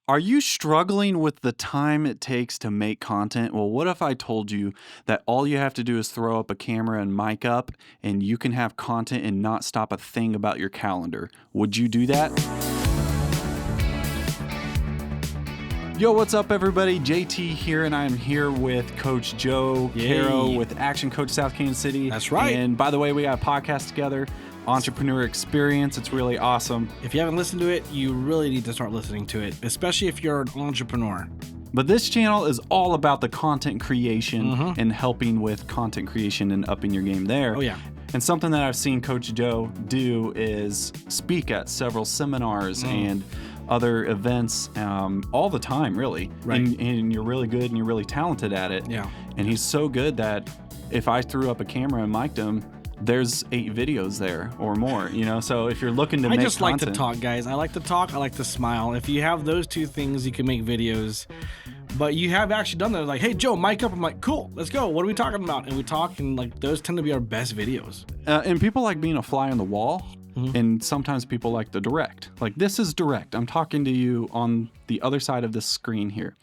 Are you struggling with the time it takes to make content? Well, what if I told you that all you have to do is throw up a camera and mic up and you can have content and not stop a thing about your calendar? Would you do that? Yo, what's up, everybody? JT here, and I'm here with Coach Joe Quero with Action Coach South Kansas City. That's right. And by the way, we got a podcast together, Entrepreneur Experience. It's really awesome. If you haven't listened to it, you really need to start listening to it, especially if you're an entrepreneur. But this channel is all about the content creation and helping with content creation and upping your game there. Oh, yeah. And something that I've seen Coach Joe do is speak at several seminars and other events all the time, really. Right. And you're really good and you're really talented at it. Yeah. And he's so good that if I threw up a camera and mic'd him, there's 8 videos there or more, you know? So if you're looking to make content. I just like to talk, guys. I like to talk. I like to smile. If you have those two things, you can make videos. But you have actually done that. Like, hey, Joe, mic up. I'm like, cool, let's go. What are we talking about? And we talk, and like those tend to be our best videos. And people like being a fly on the wall. And sometimes people like the direct. Like, this is direct. I'm talking to you on the other side of this screen here.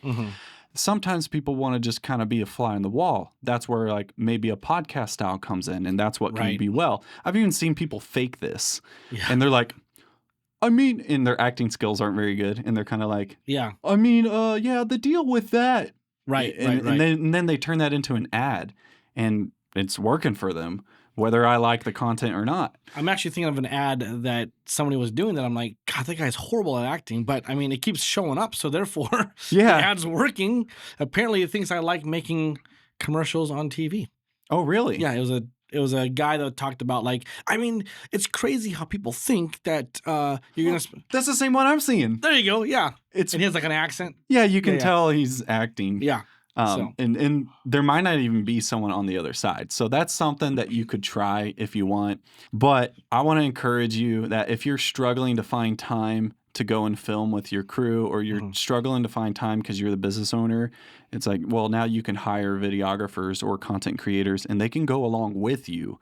Sometimes people want to just kind of be a fly on the wall. That's where like maybe a podcast style comes in, and that's what can be well. I've even seen people fake this, and they're like, I mean, and their acting skills aren't very good, and they're kind of like, I mean, the deal with that. And then they turn that into an ad, and it's working for them, whether I like the content or not. I'm actually thinking of an ad that somebody was doing that I'm like, God, that guy's horrible at acting. But I mean, it keeps showing up. So therefore, the ad's working. Apparently it thinks I like making commercials on TV. Oh, really? Yeah, it was a guy that talked about like, I mean, it's crazy how people think that you're going to... That's the same one I'm seeing. There you go, yeah. And he has like an accent. Yeah, you can tell he's acting. Yeah. And there might not even be someone on the other side. So that's something that you could try if you want. But I want to encourage you that if you're struggling to find time to go and film with your crew, or you're struggling to find time because you're the business owner, it's like, well, now you can hire videographers or content creators, and they can go along with you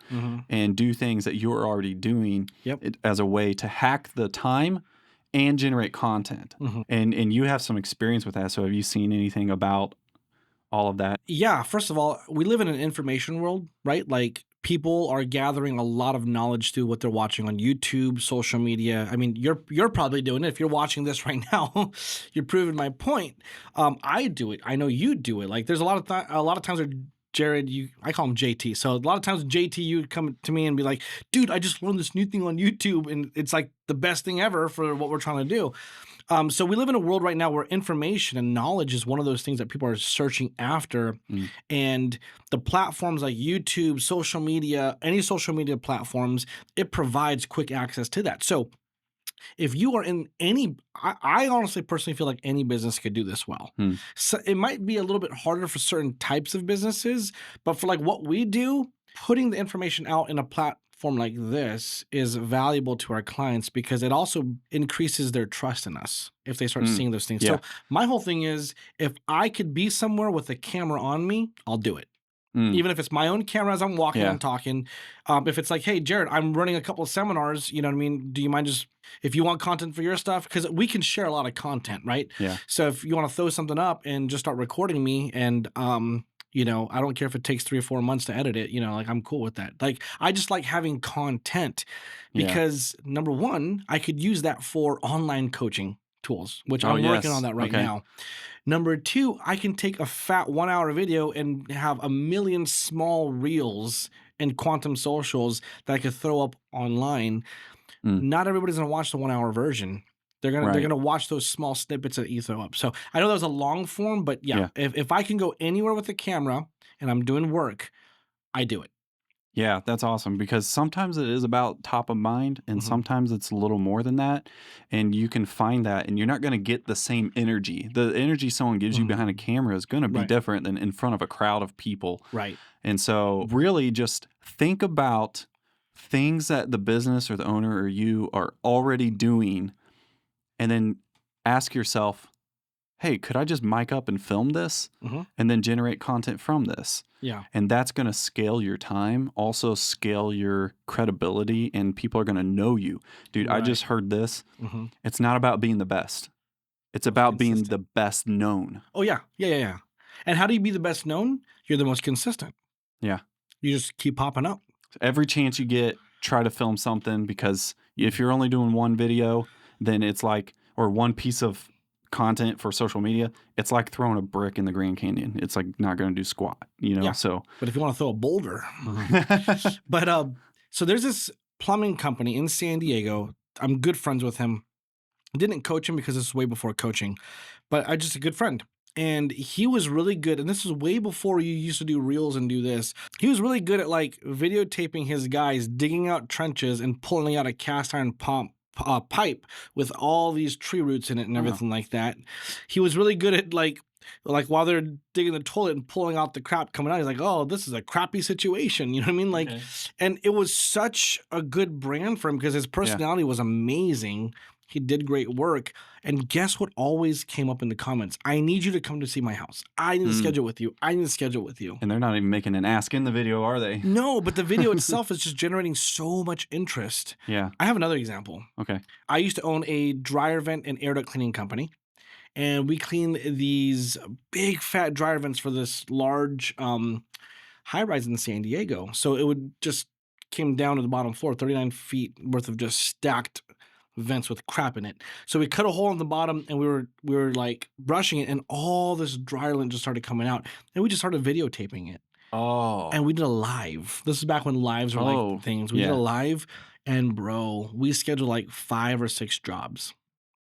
and do things that you're already doing as a way to hack the time and generate content. And you have some experience with that. So have you seen anything about all of that? Yeah. First of all, we live in an information world, right? Like, people are gathering a lot of knowledge through what they're watching on YouTube, social media. I mean, you're probably doing it. If you're watching this right now, you're proving my point. I do it. I know you do it. Like, there's a lot of times where Jared, I call him JT. So a lot of times JT, you would come to me and be like, dude, I just learned this new thing on YouTube, and it's like the best thing ever for what we're trying to do. So we live in a world right now where information and knowledge is one of those things that people are searching after. And the platforms like YouTube, social media, any social media platforms, it provides quick access to that. So if you are in any, I honestly personally feel like any business could do this well. So it might be a little bit harder for certain types of businesses, but for like what we do, putting the information out in a platform like this is valuable to our clients because it also increases their trust in us if they start seeing those things. So my whole thing is, if I could be somewhere with a camera on me, I'll do it. Even if it's my own camera as I'm walking, I'm talking. If it's like, hey, Jared, I'm running a couple of seminars, you know what I mean? Do you mind just, if you want content for your stuff? Because we can share a lot of content, right? So if you want to throw something up and just start recording me, and you know, I don't care if it takes 3 or 4 months to edit it, you know, like, I'm cool with that. Like, I just like having content because number one, I could use that for online coaching tools, which I'm working on that right now. Number two, I can take a fat 1-hour video and have a million small reels and quantum socials that I could throw up online. Not everybody's going to watch the 1-hour version. They're gonna watch those small snippets that you throw up. So I know that was a long form, but if I can go anywhere with the camera and I'm doing work, I do it. Yeah, that's awesome, because sometimes it is about top of mind, and sometimes it's a little more than that. And you can find that, and you're not going to get the same energy. The energy someone gives you behind a camera is going to be different than in front of a crowd of people. And so really just think about things that the business or the owner or you are already doing, and then ask yourself, hey, could I just mic up and film this and then generate content from this? And that's going to scale your time, also scale your credibility, and people are going to know you. Dude, I just heard this. It's not about being the best. It's most about being the consistent. best known. Oh, yeah. Yeah, yeah, yeah. And how do you be the best known? You're the most consistent. Yeah. You just keep popping up. Every chance you get, try to film something, because if you're only doing one video, then it's like, or one piece of content for social media, it's like throwing a brick in the Grand Canyon. It's like not going to do squat, you know? Yeah. So, But if you wanna throw a boulder but, so there's this plumbing company in San Diego. I'm good friends with him. Didn't coach him because this is way before coaching, but I just a good friend. And he was really good. And this was way before you used to do reels and do this. He was really good at like videotaping his guys digging out trenches and pulling out a cast iron pipe with all these tree roots in it and oh, everything like that. He was really good at like while they're digging the toilet and pulling out the crap coming out, he's like, "Oh, this is a crappy situation." You know what I mean? Like, okay. and it was such a good brand for him because his Yeah. personality was amazing. He did great work. And guess what always came up in the comments? I need you to come to see my house. I need to Mm. schedule with you. I need to schedule with you. And they're not even making an ask in the video, are they? No, but the video itself is just generating so much interest. Yeah. I have another example. Okay. I used to own a dryer vent and air duct cleaning company, and we cleaned these big fat dryer vents for this large high rise in San Diego. So it would just came down to the bottom floor, 39 feet worth of just stacked vents with crap in it. So we cut a hole in the bottom and we were like brushing it, and all this dry lint just started coming out. And we just started videotaping it. And Oh. we did a live. This is back when lives were like Oh, things. We did a yeah. live, and bro, we scheduled like 5 or 6 jobs.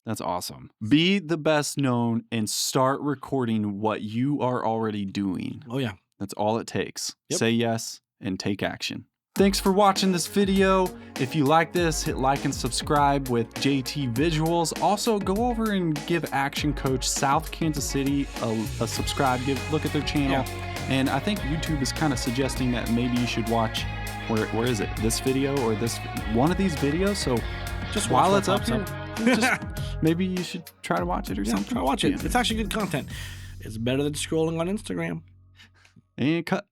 That's awesome. Be the best known and start recording what you are already doing. Oh yeah. That's all it takes. Yep. Say yes and take action. Thanks for watching this video. If you like this, hit like and subscribe with JT Visuals. Also, go over and give Action Coach South Kansas City a subscribe. Look at their channel. And I think YouTube is kind of suggesting that maybe you should watch, where is it? This video or this one of these videos. So Just while watch it's what up pops here, just maybe you should try to watch it or Yeah, something. try to watch it. Yeah. It's actually good content. It's better than scrolling on Instagram. And cut.